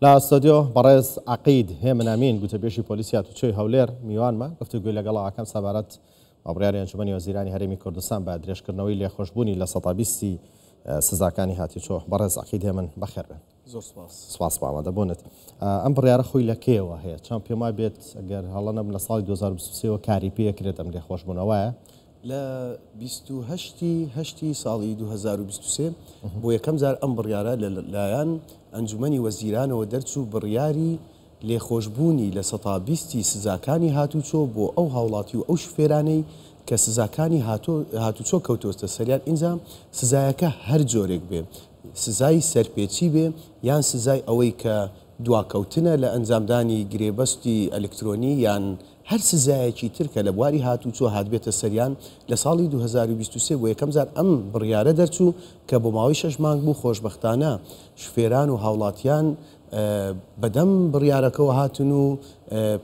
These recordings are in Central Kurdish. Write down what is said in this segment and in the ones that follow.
لا استوديو برز عقيد هي من امين قلت بيشي بوليسيات وشوي هولير میوان ما گفتو گویل لەگەڵا ئاکەم سەبارەت ئابڕیاری ئەنجومەنی وەزیرانی هەرێمی کوردستان بە درێژکردنەوەی لێخۆشبوونی لە سەدا بیستی سزاکانی هاتیچۆ بەڕێز عقید هێ من بەخێر بن. زۆر سپاس بە ئامادەبوونت. ئەم بڕیارە خۆی لە کێوە هەیە چەند پێما بێت ئەگەر هەڵەنەم لە ساڵی 2023 کاری پێکرێت ئەم لێخۆشبوونەوەیە لە 28 ساڵی 2023 بۆ یەکەم جار ئەم بڕیارە لەلایەن ئەنجومەنی وەزیرانەوە دەرچوو بڕیاری لێخۆشبوونی لە سەدا بیستی سزاکانی هاتوچۆ بۆ ئەو هاوڵاتی و ئەو شوفێرانەی کە سزاکانی هاتوچۆ کەوتۆستە سەریان ئینجا سزایەکە هەر جۆرێک بێ سزای سەرپێچی بێ یان سزای ئەوەی کە دواکەوتنە لە ئەنجامدانی گرێبەستی ئەلکترۆنی یان هەر سزایەکی ترکە لە بواری هاتوچۆ هاتبێتە سەریان لە ساڵی 2023 بۆ یەکەم جار ئەم بڕیارە دەرچوو کە بۆ ماوەی 6 مانگ بوو خۆشبەختانە شوفێران و هاوڵاتیان بەدەم بڕیارەکەەوە هاتن و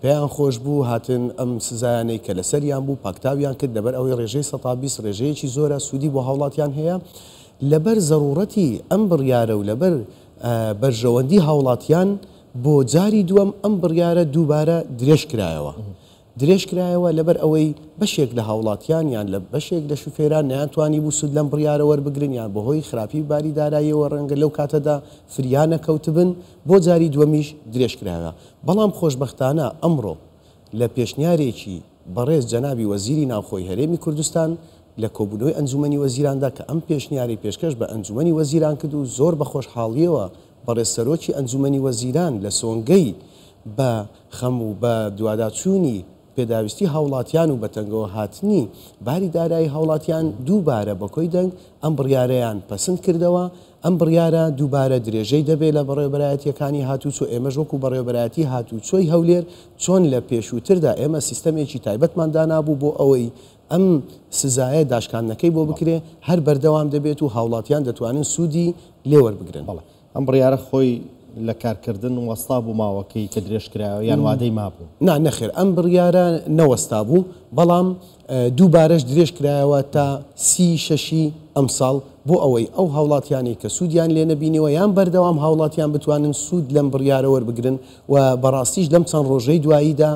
پێیان خۆش بوو هاتن ئەم سزایانەی کە لە سەریان بوو پاکتاویان کرد لەبەر ئەوەی ڕێژەی 120 ڕێژەیەکی زۆرە سوودی بۆ هاوڵاتیان هەیە لەبەر زەڕورەتی ئەم بڕیارە و لەبەر بەرژەوەندی هاوڵاتیان بۆ جاری دووەم ئەم بڕیارە دووبارە درێژ کرایەوە. درێژ کرایەوە لەبەر ئەوەی بەشێک لە هاوڵاتیان یان لە بەشێک لە شوفێران نەیانتوانی بوو سود لەم بڕیارە وەربگرن یان بەهۆی خراپی باری داراییەوە ڕەنگە لەو کاتەدا فریانە کەوتبن بۆ جاری دووەمیش درێژ کرایەوە. بەڵام خۆشبەختانە ئەمڕۆ لە پێشنیارێکی بەڕێز جەنابی وەزیری ناوخۆی هەرێمی کوردستان لە کۆبوونەوەی ئەنجومەنی وەزیراندا کە ئەم پێشنیاری پێشکەش بە ئەنجومەنی وەزیران کرد و زۆر بە خۆشحاڵیەوە بەڕێزسەرۆکی ئەنجومەنی وەزیران لە سۆنگەی بە خەم و بە دوواداچوونی پێداویستی هاوڵاتیان و بەتەنگەوە هاتنی باری دارایی هاوڵاتیان دووبارە بەکۆی دەنگ ئەم بڕیارەیان پەسند کردەوە ئەم بڕیارە دووبارە درێژەی دەبێت لە بەڕێوەبەرایەتیەکانی هاتوچۆ ئێمەش وەکو بەڕێوەبەرایەتی هاتوچۆی هەولێر چۆن لە پێشووتردا ئێمە سیستەمێکی تایبەتمان دانابوو بۆ ئەوەی ئەم سزایە داشکانەکەی بۆ بکرێ هەر بەردەوام دەبێت و هاوڵاتیان دەتوانن سوودی لێوەربگرن. ئەم بڕیارە خۆی لە کارکردن وەستا بوو ماوەکەی کە درێژکرایەوە یان وادەی مابوو نەخێر ئەم بڕیارە نەوەستا بوو بەڵام دووبارەش درێژ کرایەوە تا 36 ئەم ساڵ بۆ ئەوەی ئەو هاوڵاتیانی کە سوودیان لێ نەبینەوە یان بەردەوام هاوڵاتیان بتوانن سوود لەم بڕیارە وەربگرن و بەڕاستیش لەم چەند ڕۆژەی دواییدا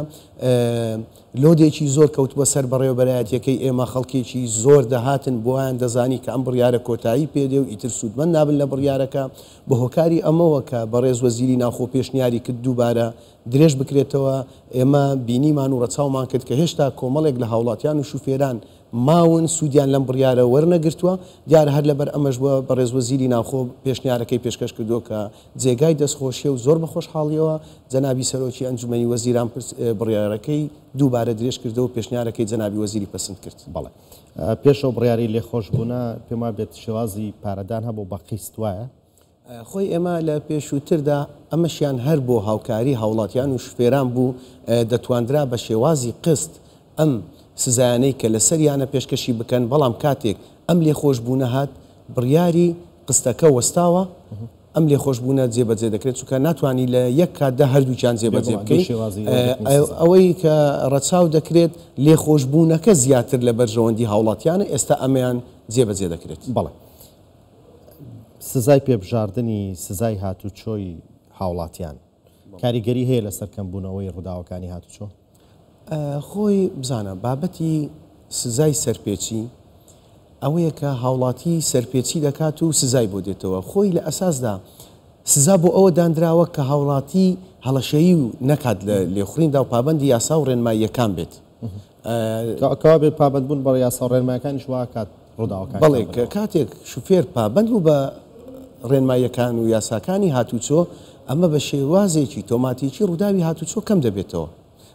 لۆدێکی زۆر کەوتووە سەر بەڕێوەبەرایەتیەکەی ئێمە خەڵکێکی زۆر دەهاتن بۆیان دەزانی کە ئەم بڕیارە کۆتایی پێدێ و ئیتر سوودمەند نابن لە بڕیارەکە بە هۆکاری ئەمەوە کە بەڕێز وەزیری ناوخۆ پێشنیاری کرد دووبارە درێژ بکرێتەوە ئێمە بینیمان و ڕەچاومان کرد کە هێشتا کۆمەڵێک لە هاوڵاتیان و شوفێران ماون سوودیان لەم بڕیارە وەرنەگرتووە دیارە هەر لەبەر ئەمەش بووە بەڕێز وەزیری ناوخۆ پێشنیارەکەی پێشکەش کردووە کە جێگای دەستخۆشیە و زۆر بە خۆشحاڵیەوە جەنابی سەرۆکی ئەنجومەنی وەزیران بڕیارەکەی دووبارە درێژ کردەوە پێشنیارەکەی جەنابی وەزیری پەسەند کرد. بەڵێ پێشەوە بڕیاری لێخۆشبوونە پێما بێت شێوازی پارەدان هەبوو بە قیست وایە خۆی ئێمە لە پێشووتردا ئەمەشیان هەر بۆ هاوکاری هاوڵاتیان و شوفێران بوو دەتواندرا بە شێوازی قست ئەم سزایانەی کە لە سەریانە پێشکەشی بکەن بەڵام کاتێک ئەم لێخۆشبوونە هات بڕیاری قستەکە وەستاوە ئەم لێخۆشبوونە جێبەجێ دەکرێت چونکە ناتوانانی لە یەک کاتدا هەردووچیان جێبەجێ بکەیت ئەوەی کە ڕەچاو دەکرێت لێخۆشبوونەکە زیاتر لە بەرژەوەندی هاوڵاتیانە ئێستا ئەمەیان جێبەجێ دەکرێت. بەڵێ سزای پێبژاردننی سزای هاتوچۆی هاوڵاتیان کاریگەری هەیە لە سەرکەمبوونەوەی ڕووداوەکانی هاتوچۆ خۆی بزانە بابەتی سزای سەرپێچی ئەوەیە کە هاوڵاتی سەرپێچی دەکات و سزای بۆ دێتەوە خۆی لە ئەساسدا سزا بۆ ئەوە دانراوە کە هاوڵاتی هەڵەشەیی و نەکات لە لێخوریندا و پابندی یاسا و ڕێنماییەکان بێت کەوا بێت پابندبوون بەڕێ یاسا و ڕێنماییەکانی شوا کات ڕووداوەکان بەڵێ کاتێک شوفێر پابند بوو بە ڕێنماییەکان و یاساکانی هاتوچۆ ئەمە بە شێوازێکی تۆماتیکی ڕووداوی هاتوچۆ کەم دەبێتەوە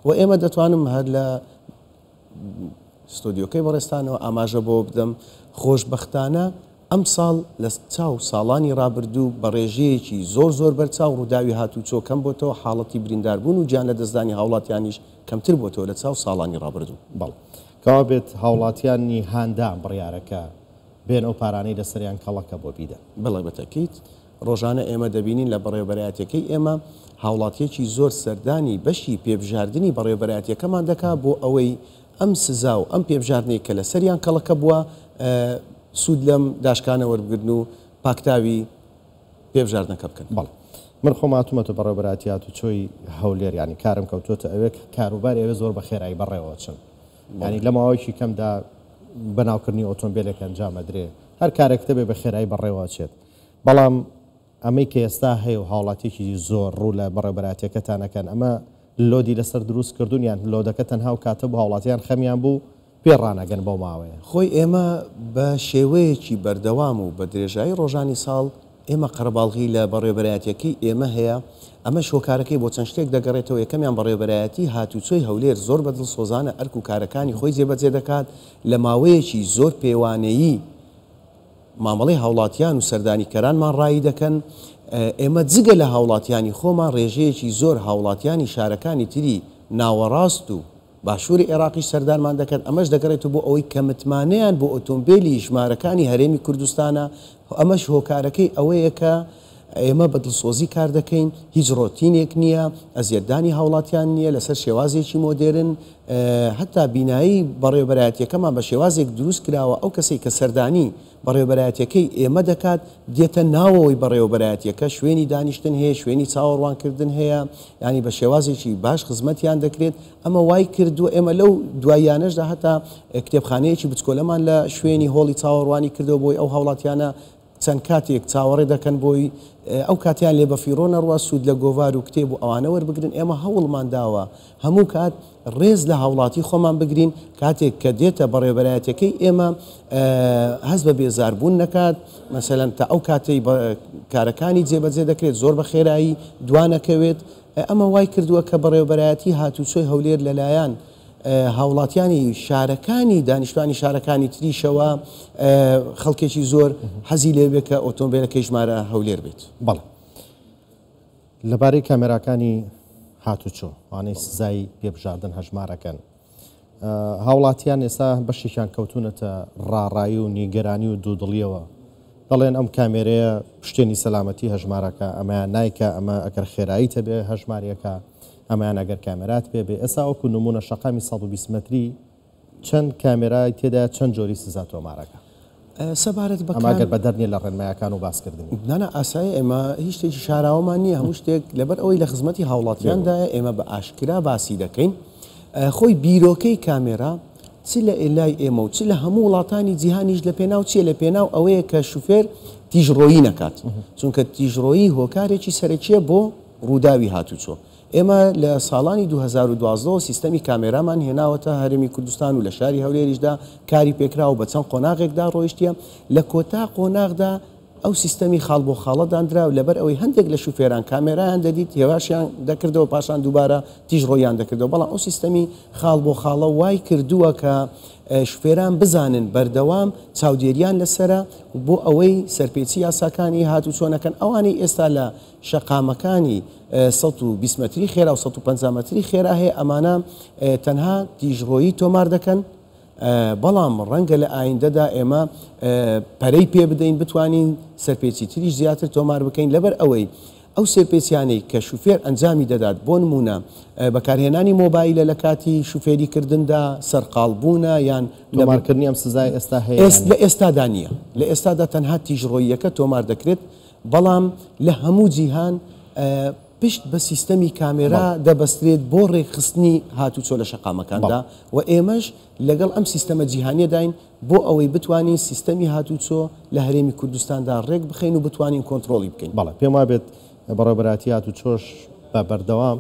و ئێمە دەتوانم هەر لە ستۆدیۆکەی بەڕێستانەوە ئاماژە بۆ بدەم خۆشبەختانە ئەم ساڵ لە چاو ساڵانی ڕابردوو بە ڕێژەیەکی زۆر بەرچاو ڕووداوی هاتوچۆ کەم بۆتەوە حاڵەتی برینداربوون و گیان لە دەستدانی هاوڵاتیانیش کەمتر بۆتەوە لە چاو ساڵانی ڕابردوو. بەڵ کەوا بێت هاوڵاتیانی هاندا بڕیارەکە بێن ئەو پارانەی لەسەریان کەڵەکە بۆ بیدە بڵێ بەتەکەیت ڕۆژانە ئێمە دەبینین لە بەڕێوەبەرایەتەکەی ئێمە هاوڵاتیەکی زۆر سەردانی بەشی پێبژاردننی بەڕێوەبەرایەتیەکەمان دەکات بۆ ئەوەی ئەم سزا و ئەم پێبژاردنەی کە لە سەریان کەڵەکە بووە سوود لەم داشکانە وەربگرن و پاکتاوی پێبژاردنەکە بکەن. بەڵێ من خۆماتومەتە بەڕێوەبەراتیات و چۆی هەولێر ینی کارم کەوتوتە ئەوێ کاروباری ئەوێ زۆر بە خێرایی بەڕێوە چن ینی لە ماوەیەکی کەمدا بەناوکردنی ئۆتۆمبیلێک ئەنجامە درێ هەر کارێکتە بێ بە خێرایی بەڕێوە چێت بەڵام ئەمەی کە ئێستا هەیە و هاوڵاتێکی زۆر ڕوو لە بەڕێوەبەراتیەکەتانەکەن ئەمە لۆدی لەسەر دروست کردوون یان لۆدەکە تەنها و کاتە بوو هاوڵاتیان خەمیان بوو پێڕانەگەن بەو ماوەیە خۆی ئێمە بە شێوەیەکی بەردەوام و بە درێژایی ڕۆژانی ساڵ ئێمە قەرەباڵغی لە بەڕێوەبەرایەتیەکەی ئێمە هەیە ئەمە شۆکارەکەی بۆ چەند شتێک دەگەڕێتەوە یەکەمیان بەڕێوەبەرایەتی هاتوچۆی هەولێر زۆر بەدڵ سۆزانە ئەرک و کارەکانی خۆی جێبەجێ دەکات لە ماوەیەکی زۆر پێوانەیی مامەڵەی هاوڵاتیان و سەردانیکەرانمان ڕایی دەکەن ئێمە جگە لە هاوڵاتیانی خۆمان ڕێژەیەکی زۆر هاوڵاتیانی شارەکانی تری ناوەڕاست و باشووری عێراقی سەردارمان دەکەن ئەمەش دەگەڕێتەوە بۆ ئەوەی کە متمانەیان بۆ ئۆتۆمبیلی ژمارەکانی هەرێمی کوردستانە ئەمەش هۆکارەکەی ئەوەیە کە ئێمە بەدڵسۆزی کار دەکەین هیچ ڕۆتینێک نییە ئەزیەتدانی هاوڵاتیان نییە لەسەر شێوازێکی مۆدێرن هەتا بینایی بەڕێوەبەرایەتیەکەمان بە شێوازێک دروست کراوە ئەو کەسێک کە سەردانی بەڕێوەبەرایەتیەکەی ئێمە دەکات دێتە ناوەوەی بەڕێوەبەرایەتیەکە شوێنی دانیشتن هەیە شوێنی چاوەڕوانکردن هەیە ینی بە شێوازێکی باش خزمەتیان دەکرێت ئەمە وای کردووە ئێمە لەو دوایانەشدا هەتا کتێبخانەیەکی بچکۆلەمان لە شوێنی هۆڵی چاوەڕوانی کردەوە بۆی ئەو هاوڵاتیانە چەند کاتێک چاوەڕێ دەکەن بۆی ئەو کاتیان لێ بە فیرۆ نەڕوا سوود لە گۆڤار و کتێب و ئەوانە وەربگرن ئێمە هەوڵمان داوە هەموو کات ڕێز لە هاوڵاتی خۆمان بگرین کاتێک کە دێتە بەڕێوەبەرایەتیەکەی ئێمە هەست بە بێزاربوون نەکات مەسەلەن تا ئەو کاتەی کارەکانی جێبەجێ دەکرێت زۆر بە خێرایی دوانەکەوێت ئەمە وای کردووە کە بەڕێوەبەرایەتی هاتوچۆی هەولێر لەلایەن هاوڵاتیانی شارەکانی دانیشتوانی شارەکانی تریشەوە خەڵکێکی زۆر حەزی لێبێت کە ئۆتۆمبیلەکەی ژمارە هەولێر بێت بەڵێ لەبارەی کامێراکانی هاتوچۆ وانەی سزای پێبژاردن هەژمارەکەن هاوڵاتیان ئێستا بەشێکیان کەوتونەتە ڕاڕایی و نیگەرانی و دوودڵیەوە دەڵێن ئەم کامێرەیە پشتێنی سەلامەتی هەژمارەکە ئەمەیان نایکە ئەمە ئەگەر خێرایی تەبێ هەژماریەکە ئەمایان ئەگەر کامێرات پێ بێ ئێستا وەکو نمونە شەقامی 120 متری چەند کامێرای تێدا چەند جۆری سزا تۆمارەکە سەبارەت بە ئەماگەر بە دەرنیە لە ڕێنمایەکان و باسکردنی نانە ئاسایی ئێمە هیچ شتێکی شاراوەمان نییە هەموو شتێک لەبەر ئەوەی لە خزمەتی هاوڵاتیاندایە ئێمە بە ئاشکرا باسی دەکەین خۆی بیرۆکەی کامێرا چ لە ئێلای ئێمە و چ لە هەموو وڵاتانی جیهانیش لە پێناو چیە لە پێناو ئەوەیە کە شوفێر تیژڕۆیی نەکات چونکە تیژڕۆیی هۆکارێکی سەرەکیە بۆ ڕووداوی هاتوچۆ ئێمە لە ساڵانی 2012 سیستەمی کامێرامان هێناوەتە هەرێمی کوردستان و لە شاری هەولێریشدا کاری پێکراوە بە چەند قۆناغێکدا ڕۆیشتە لە کۆتا قۆناغدا ئەو سیستەمی خاڵ بۆ خاڵە دانرا و لەبەر ئەوەی هەندێک لە شوفێران کامێرایان دەدیت هێواشیان دەکردەوە پاشان دووبارە تیژڕۆیان دەکردەوە بەڵام ئەو سیستەمی خاڵ بۆ خاڵە وای کردووە کە شوفێران بزانن بەردەوام چاودێریان لەسرە بۆ ئەوەی سەرپێچی یاساکانی هاتوچۆنەکەن ئەوانی ئێستا لە شەقامەکانی 120 متری خێرا و 150 متری خێرا هەیە ئەمانە تەنها تیژڕۆیی تۆمار دەکەن بەڵام ڕەنگە لە ئایندەدا ئێمە پەرەی پێ بدەین بتوانین سەرپێچی تریش زیاتر تۆمار بکەین لەبەر ئەوەی ئەو سێپێچیانەی کە شوفێر ئەنجامی دەدات بۆ نمونە بەکارهێنانی مۆبایلە لە کاتی شوفێریکردندا سەرقاڵبوونە یان تۆمارکردنی ئەم سزای ئێستا هەیە لە ئێستادا نییە لە ئێستادا تەنها تیژڕۆیەکە تۆمار دەکرێت بەڵام لە هەموو جیهان پشت بە سیستەمی کامێرا دەبەسترێت بۆ ڕێکخستنی هاتوچۆ لە شەقامەکاندا و ئێمەش لەگەڵ ئەم سیستەمە جیهانیەداین بۆ ئەوەی بتوانین سیستەمی هاتوچۆ لە هەرێمی کوردستاندا ڕێک بخەین و بتوانین کۆنتترۆلی بکەین بەڵێ پێم وا بێت بەڕێوەبەراتی هاتوچۆش بە بەردەوام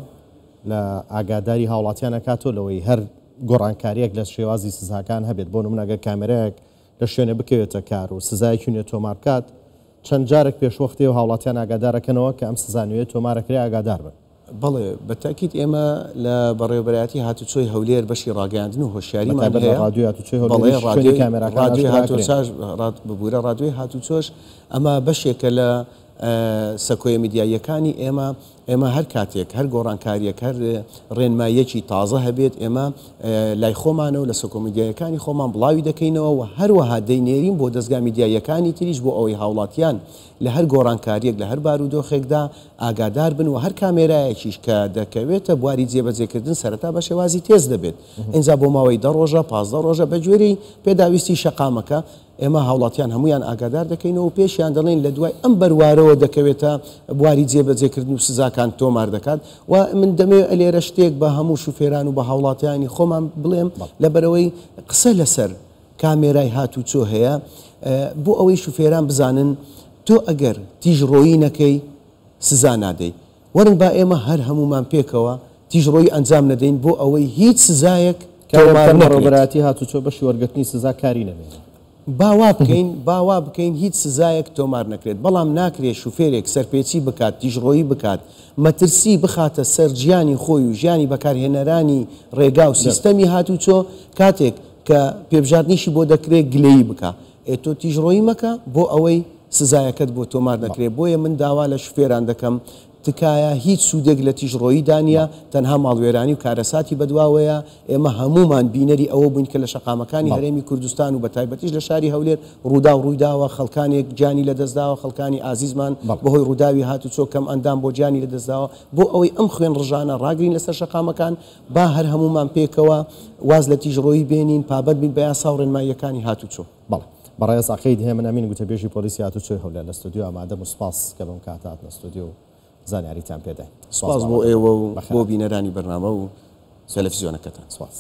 لە ئاگاداری هاوڵاتیانە کاتۆلەوەی هەر گۆڕانکاریەک لە شێوازی سزاکان هەبێت بۆ نمونەگە کامێرەیەک لە شوێنە بکەوێتە کار و سزایەکی نوێ تۆمارکات چەند جارێک پێشوەختی و هاوڵاتیان ئاگادارەکەنەوە کە ئەم سزانوێت تۆمارەکری ئاگادار بن بەڵێ بەتاکیت ئێمە لە بەڕێوەبەراتی هاتوچۆی هەولێر بەشی ڕاگەاندن و هۆشیاریمان ببوورە ڕادیۆی هاتوچۆش ئەمە بەشێکە لە سەکۆیە میدیاییەکانی ئێمە هەر کاتێک هەر گۆڕانکاریەک هەر ڕێنماییەکی تازە هەبێت ئێمە لای خۆمانەوە لە سەکۆ میدیایەکانی خۆمان بڵاوی دەکەینەوە و هەروەها دەینێرین بۆ دەستگا میدیایەکانی تریش بۆ ئەوەی هاوڵاتیان لە هەر گۆڕانکاریەک لە هەر بارودۆخێکدا ئاگادار بن و هەر کامێرایەکیش کە دەکەوێتە بواری جێبەجێکردن سەرەتا بە شێوازی تێز دەبێت ئینجا بۆ ماوەی 10 ڕۆژە 15 ڕۆژە بە گوێرەی پێداویستی شەقامەکە ئێمە هاوڵاتیان هەمویان ئاگادار دەکەینەوە پێشیان دەڵێن لە دوای ئەم بەروارەوە دەکەوێتە بواری جێبەجێکردن و سزاکان تۆمار دەکات و من دەمەوێت لێرە شتێک بە هەموو شوفێران و بە هاوڵاتیانی خۆمان بڵێم لەبەرەوەی قسە لەسەر کامێرای هاتوچۆ هەیە بۆ ئەوەی شوفێران بزانن تۆ ئەگەر تیژڕۆیی نەکەی سزا نادەی وەرن با ئێمە هەر هەمومان پێکەوە تیژڕۆیی ئەنجام نەدەین بۆ ئەوەی هیچ سزایەک ڕۆبەتی هاتوچۆ بەشی وەرگرتنی سزا کاری نەبێت باوا بکەین هیچ سزایەک تۆمار نەکرێت بەڵام ناکرێت شوفێرێک سەرپێچی بکات تیژڕۆیی بکات مەترسی بخاتە سەر ژیانی خۆی و ژیانی بەکارهێنەرانی ڕێگا و سیستەمی هاتوچۆ کاتێک کە پێبژاردنیشی بۆ دەکرێت گلەیی بکە تۆ تیژڕۆیی مەکە بۆ ئەوەی سزایەکەت بۆ تۆمار نەکرێت بۆیە من داوا لە شوفێران دەکەم تکایە هیچ سوودێک لە تیژڕۆیی دانیە تەنها ماڵوێرانی و کارەساتی بەدواوەیە ئێمە هەمومان بینەری ئەوە بووین کە لە شەقامەکانی هەرێمی کوردستان و بە تایبەتیش لە شاری هەولێر ڕوودا و ڕوویداوە خەڵکانێک گیانی لەدەستداوە خەڵکانی ئازیزمان بەهۆی ڕووداوی هاتوچۆ کەم ئەندام بۆ گیانی لەدەستداوە بۆ ئەوەی ئەم خوێن ڕژانە ڕاگرین لەسەر شەقامەکان با هەر هەمومان پێکەوە واز لە تیژڕۆیی بێنین پابەت بین بە یاسا و ڕێنماییەکانی هاتوچۆ. بەڕێز عەقید هێمن ئەمین گوتەبێژی پۆلیسی هاتوچۆی هەولێر لە ستودیۆ ئامادەم و سپاس کە بەم کات هاتنە ستودیۆ زانیاریتان پێدەین. سپاس بۆ ئێوە و بۆ بینەرانی بەرنامە و تەلەڤیزیۆنەکەتان. سپاس.